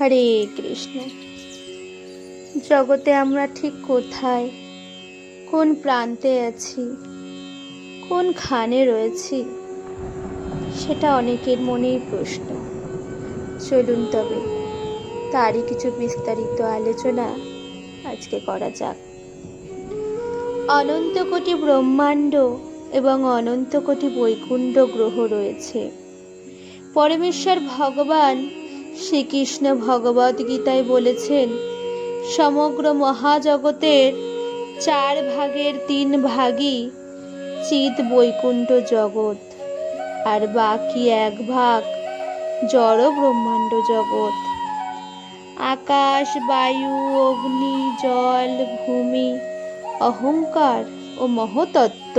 হরে কৃষ্ণ। জগতে আমরা ঠিক কোথায়, কোন প্রান্তে আছি, কোনখানে রয়েছি, সেটা অনেকের মনেই প্রশ্ন। চলুন তবে তারই কিছু বিস্তারিত আলোচনা আজকে করা যাক। অনন্ত কোটি ব্রহ্মাণ্ড এবং অনন্ত কোটি বৈকুণ্ঠ গ্রহ রয়েছে। পরমেশ্বর ভগবান শ্রীকৃষ্ণ ভগবদ গীতায় বলেছেন, সমগ্র মহাজগতের 4 ভাগের 3 ভাগই চিৎ বৈকুণ্ঠ জগৎ, আর বাকি 1 ভাগ জড় ব্রহ্মাণ্ড জগৎ। আকাশ, বায়ু, অগ্নি, জল, ভূমি, অহংকার ও মহতত্ত্ব,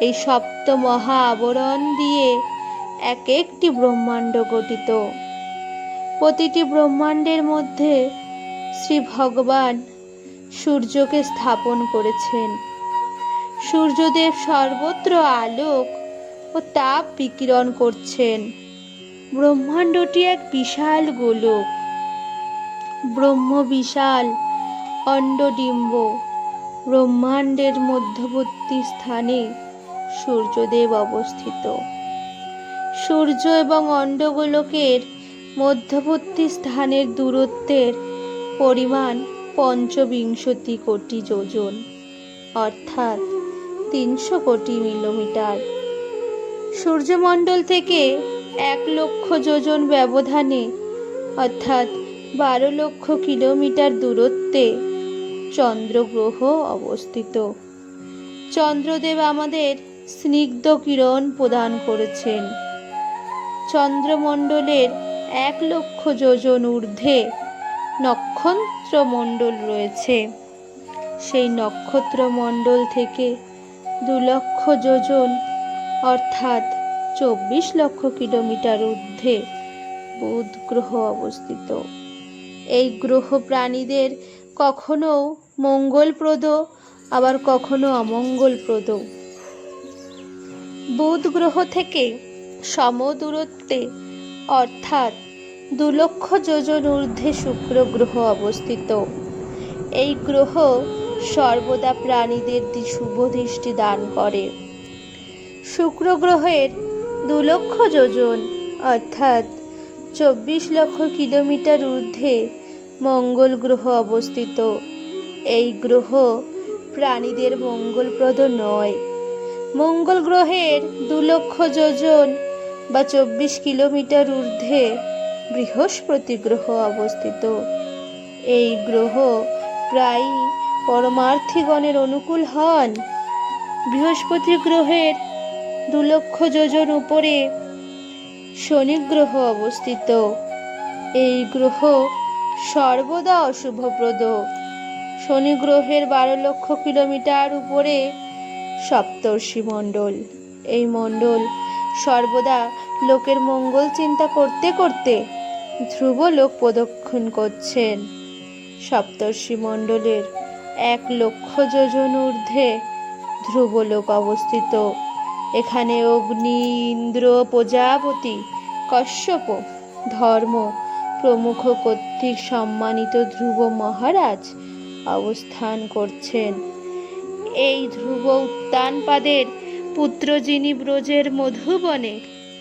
এই সপ্ত মহা আবরণ দিয়ে এক একটি ব্রহ্মাণ্ড গঠিত। প্রতিটি ব্রহ্মাণ্ডের মধ্যে শ্রী ভগবান সূর্যকে স্থাপন করেছেন। সূর্যদেব সর্বত্র আলোক ও তাপ বিকিরণ করছেন। ব্রহ্মাণ্ডটি এক বিশাল গোলক। ব্রহ্ম বিশাল অণ্ডডিম্ব। ব্রহ্মাণ্ডের মধ্যবর্তী স্থানে সূর্যদেব অবস্থিত। সূর্য এবং অণ্ডগোলকের মধ্যবর্তী স্থানের দূরত্বের পরিমাণ 25 কোটি যোজন, অর্থাৎ 300 কোটি কিলোমিটার। সূর্যমণ্ডল থেকে 1 লক্ষ যোজন ব্যবধানে, অর্থাৎ 12 লক্ষ কিলোমিটার দূরত্বে চন্দ্রগ্রহ অবস্থিত। চন্দ্রদেব আমাদের স্নিগ্ধ কিরণ প্রদান করেছেন। চন্দ্রমণ্ডলের 1 লক্ষ যোজন ঊর্ধ্বে নক্ষত্রমণ্ডল রয়েছে। সেই নক্ষত্রমণ্ডল থেকে 2 লক্ষ যোজন, অর্থাৎ 24 লক্ষ কিলোমিটার ঊর্ধ্বে বুধ গ্রহ অবস্থিত। এই গ্রহ প্রাণীদের কখনো মঙ্গলপ্রদ, আবার কখনো অমঙ্গলপ্রদ। বুধ গ্রহ থেকে সমদূরত্বে, অর্থাৎ 2 লক্ষ যোজন ঊর্ধ্বে শুক্র গ্রহ অবস্থিত। এই গ্রহ সর্বদা প্রাণীদের শুভ দৃষ্টি দান করে। শুক্র গ্রহের 2 লক্ষ যোজন, অর্থাৎ 24 লক্ষ কিলোমিটার ঊর্ধ্বে মঙ্গল গ্রহ অবস্থিত। এই গ্রহ প্রাণীদের মঙ্গলপ্রদ নয়। মঙ্গল গ্রহের 2 লক্ষ যোজন বা 24 কিলোমিটার ঊর্ধ্বে বৃহস্পতি গ্রহ অবস্থিত। এই গ্রহ প্রায়ই পরমার্থীগণের অনুকূল হন। বৃহস্পতি গ্রহের 2 লক্ষ যোজন উপরে শনি গ্রহ অবস্থিত। এই গ্রহ সর্বদা অশুভপ্রদ। শনি গ্রহের 12 লক্ষ কিলোমিটার উপরে সপ্তর্ষি মণ্ডল। এই মণ্ডল সর্বদা লোকের মঙ্গল চিন্তা করতে করতে ধ্রুব লোক প্রদক্ষিণ করছেন। সপ্তর্ষি মণ্ডলের 1 লক্ষ যোজন ঊর্ধ্বে ধ্রুবলোক অবস্থিত। এখানে অগ্নি, ইন্দ্র, প্রজাপতি, কশ্যপ, ধর্ম প্রমুখ কর্তৃক সম্মানিত ধ্রুব মহারাজ অবস্থান করছেন। এই ধ্রুব উত্তানপাদের পুত্র, যিনি ব্রজের মধুবনে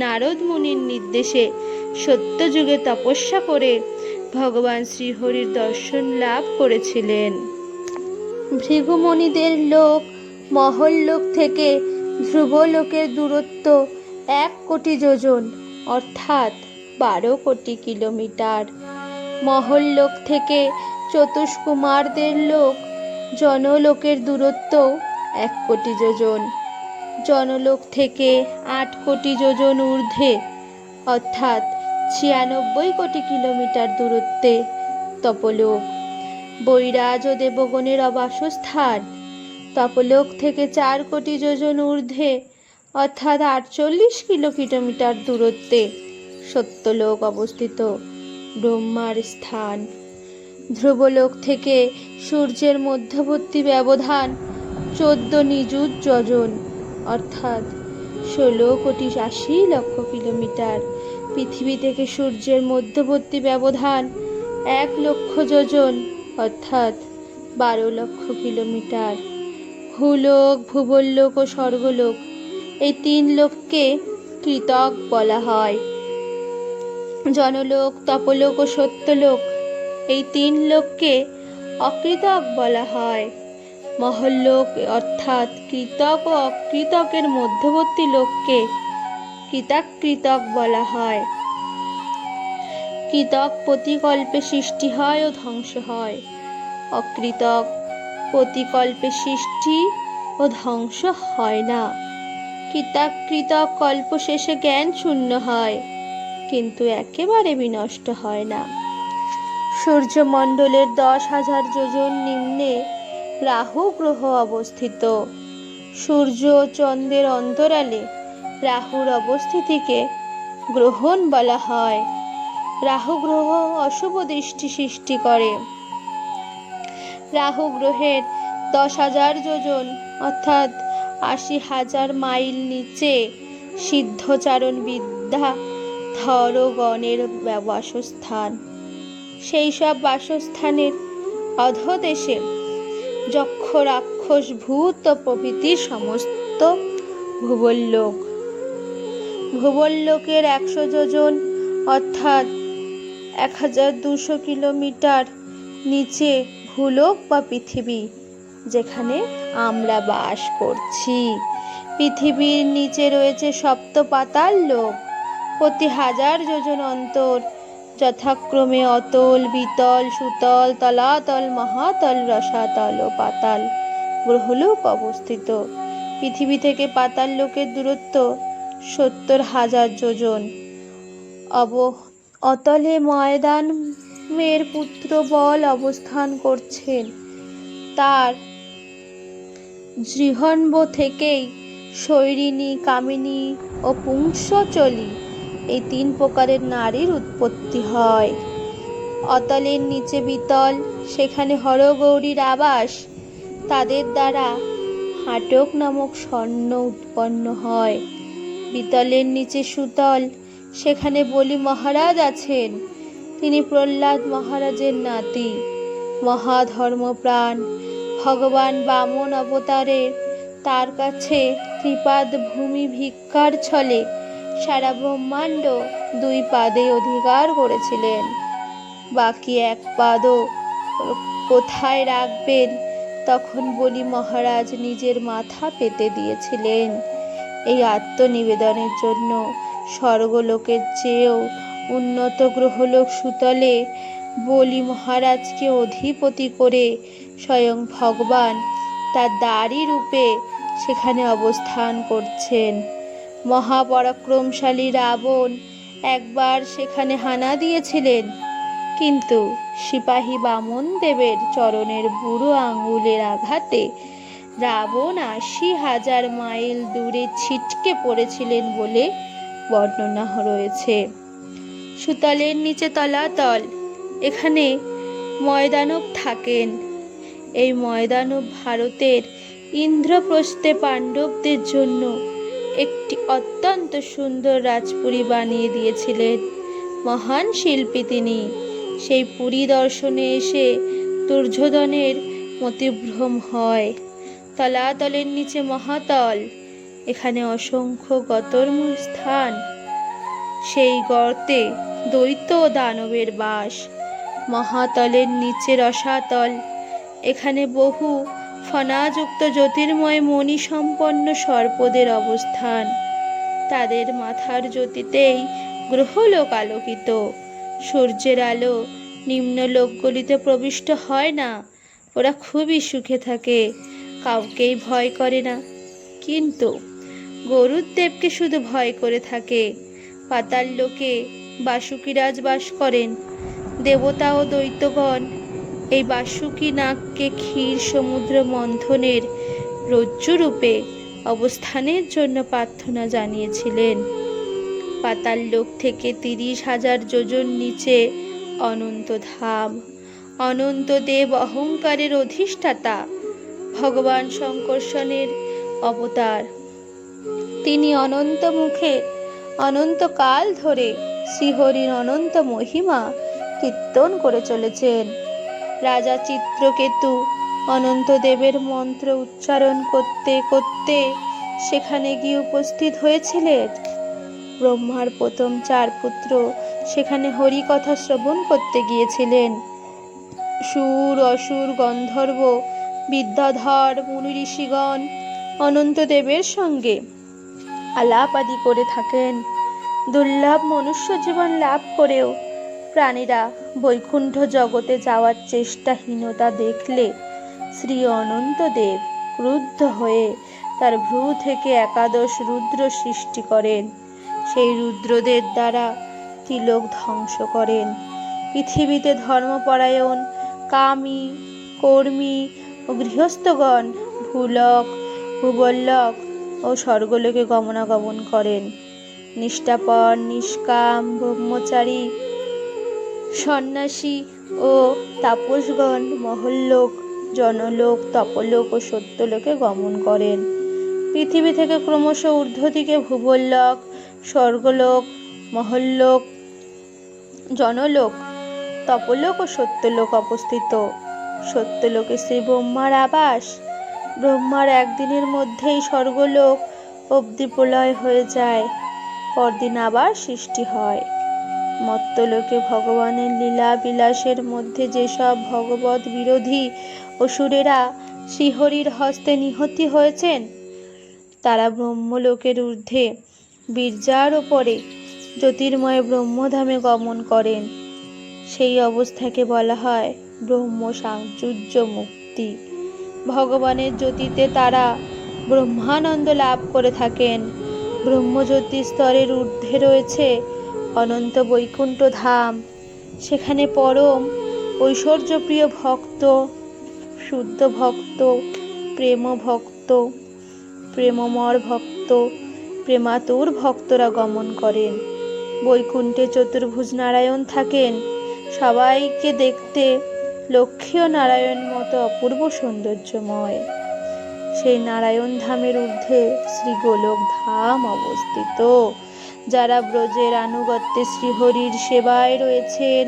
নারদ মুনির নির্দেশে সত্যযুগে তপস্যা করে ভগবান শ্রীহরির দর্শন লাভ করেছিলেন। ভৃগুমণিদের লোক মহল্লোক থেকে ধ্রুবলোকের দূরত্ব 1 কোটি যোজন, অর্থাৎ 12 কোটি কিলোমিটার। মহল্লোক থেকে চতুষ্কুমারদের লোক জনলোকের দূরত্ব 1 কোটি যোজন। জনলোক থেকে 8 কোটি যোজন ঊর্ধ্বে, অর্থাৎ 96 কোটি কিলোমিটার দূরত্বে তপলোক। বৈরাজ ও দেবগণের বাসস্থান তপলোক থেকে 4 কোটি যোজন ঊর্ধ্বে, অর্থাৎ 48 কিলোমিটার দূরত্বে সত্যলোক অবস্থিত। ব্রহ্মার স্থান ধ্রুবলোক থেকে সূর্যের মধ্যবর্তী ব্যবধান 14 নিযুত যোজন, অর্থাৎ 16 কোটি 80 লক্ষ কিলোমিটার। পৃথিবী থেকে সূর্যের মধ্যবর্তী ব্যবধান 1,00,000 যোজন, অর্থাৎ 12,00,000 কিলোমিটার। ভূলোক, ভুবরলোক ও স্বর্গলোক, এই 3 লোককে কৃতক বলা হয়। জনলোক, তপলোক ও সত্যলোক, এই 3 লোককে অকৃতক বলা হয়। মহল্লোক অর্থাৎ কৃতক ও অকৃতকের মধ্যবর্তী লোককে কৃতাকৃতক বলা হয়। কৃতক প্রতিকল্পে সৃষ্টি হয় ও ধ্বংস হয়, অকৃতক প্রতিকল্পে সৃষ্টি ও ধ্বংস হয় না। কৃতাকৃতক কল্প শেষে জ্ঞান শূন্য হয়, কিন্তু একেবারে বিনষ্ট হয় না। সূর্যমণ্ডলের 10,000 যোজন নিম্নে রাহু গ্রহ অবস্থিত। সূর্য ও চন্দ্রের অন্তরালে রাহুর অবস্থিতিকে গ্রহণ বলা হয়। রাহু গ্রহ অশুভ দৃষ্টি সৃষ্টি করে। রাহু গ্রহের 10,000 যোজন অর্থাৎ 80,000 মাইল নিচে সিদ্ধচারণ বিদ্যাধরগণের বাসস্থান। সেই সব বাসস্থানের অধোদেশে যক্ষ, রাক্ষস, ভূত প্রভৃতি সমস্ত ভুবরলোক। ভুবরলোকের 100 যোজন অর্থাৎ 1,200 কিলোমিটার নিচে ভূলোক বা পৃথিবী, যেখানে আমরা বাস করছি। পৃথিবীর নিচে রয়েছে সপ্ত পাতাল লোক। প্রতি 1000 যোজন অন্তর যথাক্রমে অতল, বিতল, সুতল, তলাতল, মহাতল, রসাতল ও পাতাল গ্রহলোক অবস্থিত। পৃথিবী থেকে পাতাল লোকের দূরত্ব 70,000 যোজন। অতলে ময়দানের পুত্র বল অবস্থান করছেন। তার জিহ্ব থেকেই শৈরিনী, কামিনী ও পুংসচলী, এই 3 প্রকারের নারীর উৎপত্তি হয়। অতলের নিচে বিতল, সেখানে হরগৌরীর আবাস। তাদের দ্বারা হাটক নামক স্বর্ণ উৎপন্ন হয়। বিতলের নিচে সুতল, সেখানে বলি মহারাজ আছেন। তিনি প্রহ্লাদ মহারাজের নাতি, মহাধর্মপ্রাণ। ভগবান বামন অবতারে তার কাছে ত্রিপাদ ভূমি ভিক্ষার ছলে সারা ব্রহ্মাণ্ড 2 পাদে অধিকার করেছিলেন। বাকি 1 পাদও কোথায় রাখবেন, তখন বলি মহারাজ নিজের মাথা পেতে দিয়েছিলেন। এই আত্মনিবেদনের জন্য স্বর্গলোকের চেয়েও উন্নত গ্রহলোক সুতলে বলি মহারাজকে অধিপতি করে স্বয়ং ভগবান তার দাড়ি রূপে সেখানে অবস্থান করছেন। মহাপরাক্রমশালী রাবণ একবার সেখানে হানা দিয়েছিলেন, কিন্তু সিপাহী বামন দেবের চরণের বুড়ো আঙুলের আঘাতে রাবণ 80,000 মাইল দূরে ছিটকে পড়েছিলেন বলে বর্ণনা রয়েছে। সুতলের নিচে তলাতল, এখানে ময়দানব থাকেন। এই ময়দানব ভারতের ইন্দ্রপ্রস্থে পাণ্ডবদের জন্য একটি অত্যন্ত সুন্দর রাজপুরী বানিয়ে দিয়েছিলেন। মহান শিল্পী তিনি। সেই পুরী দর্শনে এসে দুর্যোধনের মতিভ্রম হয়। তলাতলের নিচে মহাতল, এখানে অসংখ্য গর্তের স্থান। সেই গর্তে দৈত্য ও দানবের বাস। মহাতলের নিচে রসাতল, এখানে বহু ফণাযুক্ত জ্যোতির্ময় মণি সম্পন্ন সর্পদের অবস্থান। তাদের মাথার জ্যোতিতেই গ্রহলোক আলোকিত। সূর্যের আলো নিম্ন লোকগুলিতে প্রবিষ্ট হয় না। ওরা খুবই সুখে থাকে, কাউকেই ভয় করে না। কিন্তু গরুড়দেবকে শুধু ভয় করে থাকে। পাতাল লোকে বাসুকীরাজ বাস করেন। দেবতা ও দৈত্যগণ এই বাসুকী নাগকে ক্ষীর সমুদ্র মন্থনের রজ্জুরূপে অবস্থানের জন্য প্রার্থনা জানিয়েছিলেন। পাতাল লোক থেকে 30,000 যোজন নিচে অনন্ত ধাম। অনন্ত দেব অহংকারের অধিষ্ঠাতা, ভগবান শঙ্কর্ষণের অবতার। তিনি অনন্ত মুখে অনন্তকাল ধরে শ্রীহরির অনন্ত মহিমা কীর্তন করে চলেছেন। রাজা চিত্রকেতু অনন্তদেবের মন্ত্র উচ্চারণ করতে করতে সেখানে গিয়ে উপস্থিত হয়েছিলেন। ব্রহ্মার প্রথম 4 পুত্র সেখানে হরি কথা শ্রবণ করতে গিয়েছিলেন। সুর, অসুর, গন্ধর্ব, বিদ্যাধর, মুনি ঋষিগণ অনন্তদেবের সঙ্গে আলাপ আদি করে থাকেন। দুর্লভ মনুষ্য জীবন লাভ করেও প্রাণীরা বৈকুণ্ঠ জগতে যাওয়ার চেষ্টাহীনতা দেখলে শ্রী অনন্তদেব ক্রুদ্ধ হয়ে তার ভ্রু থেকে 11 রুদ্র সৃষ্টি করেন। সেই রুদ্রদের দ্বারা তিলক ধ্বংস করেন। পৃথিবীতে ধর্মপরায়ণ কামী, কর্মী ও গৃহস্থগণ ভূলোক, ভূবল্লোক ও স্বর্গলোকে গমনাগমন করেন। নিষ্ঠাপর, নিষ্কাম, ব্রহ্মচারী, সন্ন্যাসী ও তাপসগণ মহল্লোক, জনলোক, তপলোক ও সত্যলোকে গমন করেন। পৃথিবী থেকে ক্রমশ ঊর্ধ্ব দিকে ভূবল্লোক, স্বর্গলোক, মহল্লোক, জনলোক, তপলোক ও সত্যলোক অবস্থিত। সত্যলোকে শ্রী ব্রহ্মার আবাস। ব্রহ্মার একদিনের মধ্যেই স্বর্গলোক অবধি প্রলয় হয়ে যায়, পরদিন আবার সৃষ্টি হয়। মর্ত্যলোকে ভগবানের লীলা বিলাসের মধ্যে যেসব ভগবত বিরোধী অসুরেরা শ্রীহরির হস্তে নিহত হয়েছেন, তারা ব্রহ্মলোকের ঊর্ধ্বে বীর্যার ওপরে জ্যোতির্ময় ব্রহ্মধামে গমন করেন। সেই অবস্থাকে বলা হয় ব্রহ্ম সাযুজ্য মুক্তি। ভগবানের জ্যোতিতে তারা ব্রহ্মানন্দ লাভ করে থাকেন। ব্রহ্মজ্যোতি স্তরের ঊর্ধ্বে রয়েছে অনন্ত বৈকুণ্ঠ ধাম। সেখানে পরম ঐশ্বর্যপ্রিয় ভক্ত, শুদ্ধ ভক্ত, প্রেম ভক্ত, প্রেমময় ভক্ত, প্রেমাতুর ভক্তরা গমন করেন। বৈকুণ্ঠে চতুর্ভুজ নারায়ণ থাকেন। সবাইকে দেখতে লক্ষ্মী ও নারায়ণ মতো অপূর্ব সৌন্দর্যময়। সেই নারায়ণ ধামের ঊর্ধ্বে শ্রী গোলক ধাম অবস্থিত। যারা ব্রজের আনুগত্যে শ্রীহরির সেবায় রয়েছেন,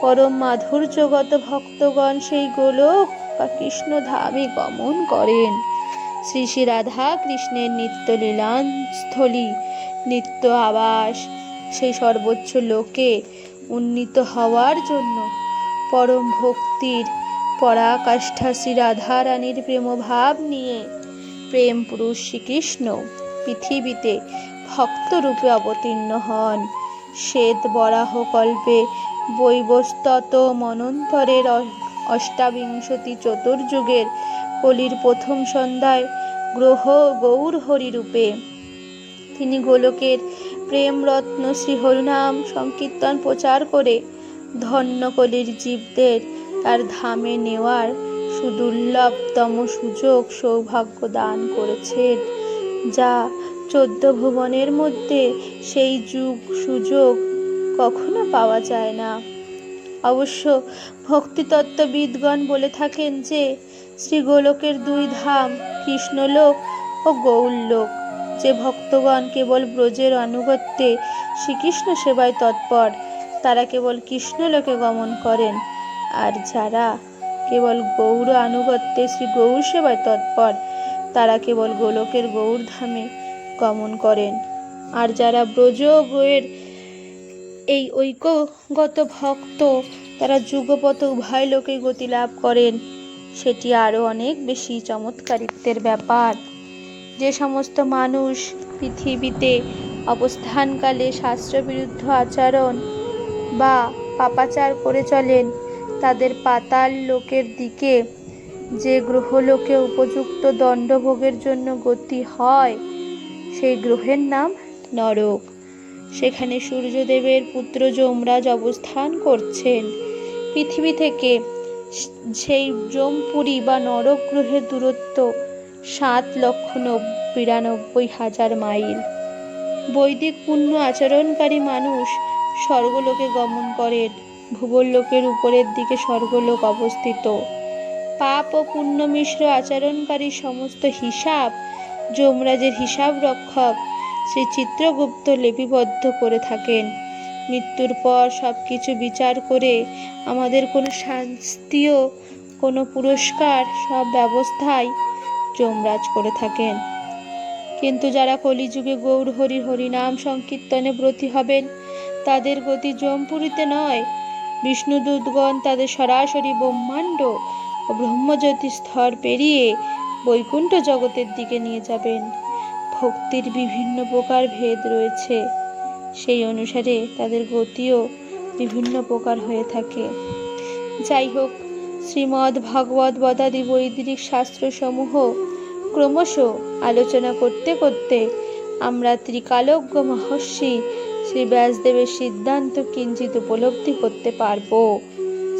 পরম মাধুর্যগত ভক্তগণ সেই গোলক বা কৃষ্ণ ধামে গমন করেন। শ্রী শ্রী রাধা কৃষ্ণের নিত্য লীলাস্থলী, নিত্য আবাস। সেই সর্বোচ্চ লোকে উন্নীত হওয়ার জন্য পরম ভক্তির পরাকাষ্ঠা শ্রী রাধা রানীর প্রেমভাব নিয়ে প্রেম পুরুষ শ্রীকৃষ্ণ পৃথিবীতে ভক্তরূপে অবতীর্ণ হন। শ্বেত বরাহ কল্পে বৈবস্তত মনন্তরের অষ্টাবিংশতি চতুর্যুগের কলির প্রথম সন্ধ্যায় গ্রহ গৌর হরি রূপে তিনি গোলকের প্রেমরত্ন শ্রী হরিনাম সংকীর্তন প্রচার করে ধন্য কলির জীবদের তার ধামে নেওয়ার সুদুর্লভতম সুযোগ সৌভাগ্য দান করেছেন, যা 14 ভুবনের মধ্যে সেই যুগ সুযোগ কখনো পাওয়া যায় না। অবশ্য ভক্তিতত্ত্ববিদগণ বলে থাকেন যে শ্রী গোলকের 2 ধাম কৃষ্ণলোক ও গৌরলোক। যে ভক্তগণ কেবল ব্রজের আনুগত্যে শ্রীকৃষ্ণ সেবায় তৎপর, তারা কেবল কৃষ্ণলোকে গমন করেন। আর যারা কেবল গৌর আনুগত্যে শ্রী গৌর সেবায় তৎপর, তারা কেবল গোলকের গৌর ধামে গমন করেন। আর যারা ব্রজ গৌয়ের এই ঐক্যগত ভক্ত, তারা যুগপথ উভয় লোকে গতি লাভ করেন। সেটি আরও অনেক বেশি চমৎকারিত্বের ব্যাপার। যে সমস্ত মানুষ পৃথিবীতে অবস্থানকালে শাস্ত্রবিরুদ্ধ আচরণ বা পাপাচার করে চলেন, তাদের পাতাল লোকের দিকে যে গ্রহলোকে উপযুক্ত দণ্ডভোগের জন্য গতি হয়, সেই গ্রহের নাম নরক। সেখানে সূর্যদেবের পুত্র যমরাজ অবস্থান করছেন। পৃথিবী থেকে সেই যমপুরী বা নরক গ্রহের দূরত্ব 7,92,000 মাইল। বৈদিক পুণ্য আচরণকারী মানুষ স্বর্গলোকে গমন করেন। ভূবরলোকের উপরের দিকে স্বর্গলোক অবস্থিত। পাপ ও পুণ্য মিশ্র আচরণকারী সমস্ত হিসাব যমরাজের হিসাব রক্ষক শ্রী চিত্রগুপ্ত লিপিবদ্ধ করে থাকেন। মৃত্যুর পর সব কিছু বিচার করে আমাদের কোনো শাস্তিও কোনো পুরস্কার সব ব্যবস্থাই যমরাজ করে থাকেন। কিন্তু যারা কলিযুগে গৌর হরির হরিনাম সংকীর্তনে ব্রতী হবেন তাদের গতি যমপুরীতে নয়, বিষ্ণুদূতগণ তাদের সরাসরি ব্রহ্মাণ্ড ও ব্রহ্মজ্যোতি স্তর পেরিয়ে বৈকুণ্ঠ জগতের দিকে নিয়ে যাবেন। ভক্তির বিভিন্ন প্রকার ভেদ রয়েছে, সেই অনুসারে তাদের গতিও বিভিন্ন প্রকার হয়ে থাকে। যাই হোক, শ্রীমদ্ ভাগবত বদাদি বৈদিক শাস্ত্রসমূহ ক্রমশ আলোচনা করতে করতে আমরা ত্রিকালজ্ঞ মহর্ষি শ্রী ব্যাসদেবের সিদ্ধান্ত কিঞ্চিত উপলব্ধি করতে পারব।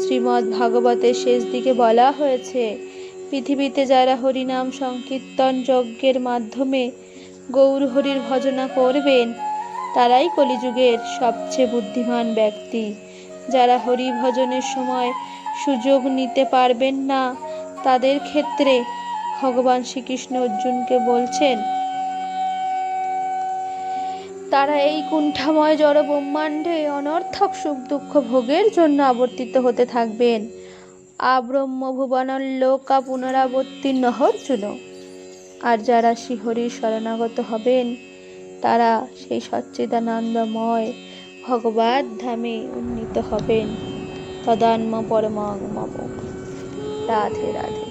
শ্রীমদ্ ভাগবতের শেষ দিকে বলা হয়েছে, পৃথিবীতে যারা হরিনাম সংকীর্তন যজ্ঞের মাধ্যমে গৌর হরির ভজনা করবেন তারাই কলিযুগের সবচেয়ে বুদ্ধিমান ব্যক্তি। যারা হরি ভজনের সময় সুযোগ নিতে পারবেন না তাদের ক্ষেত্রে ভগবান শ্রীকৃষ্ণ অর্জুনকে বলছেন, তারা এই কুণ্ঠাময় জড় ব্রহ্মাণ্ডে অনর্থক সুখ দুঃখ ভোগের জন্য আবর্তিত হতে থাকবেন। আব্রহ্ম ভুবনল্লোকা পুনরাবর্তী নহর্জুন। আর যারা শ্রীহরির শরণাগত হবেন তারা সেই সচ্চিদানন্দময় ভগবত ধামে উন্নীত হবেন। তদান্ম পরমাং মম। রাধে রাধে।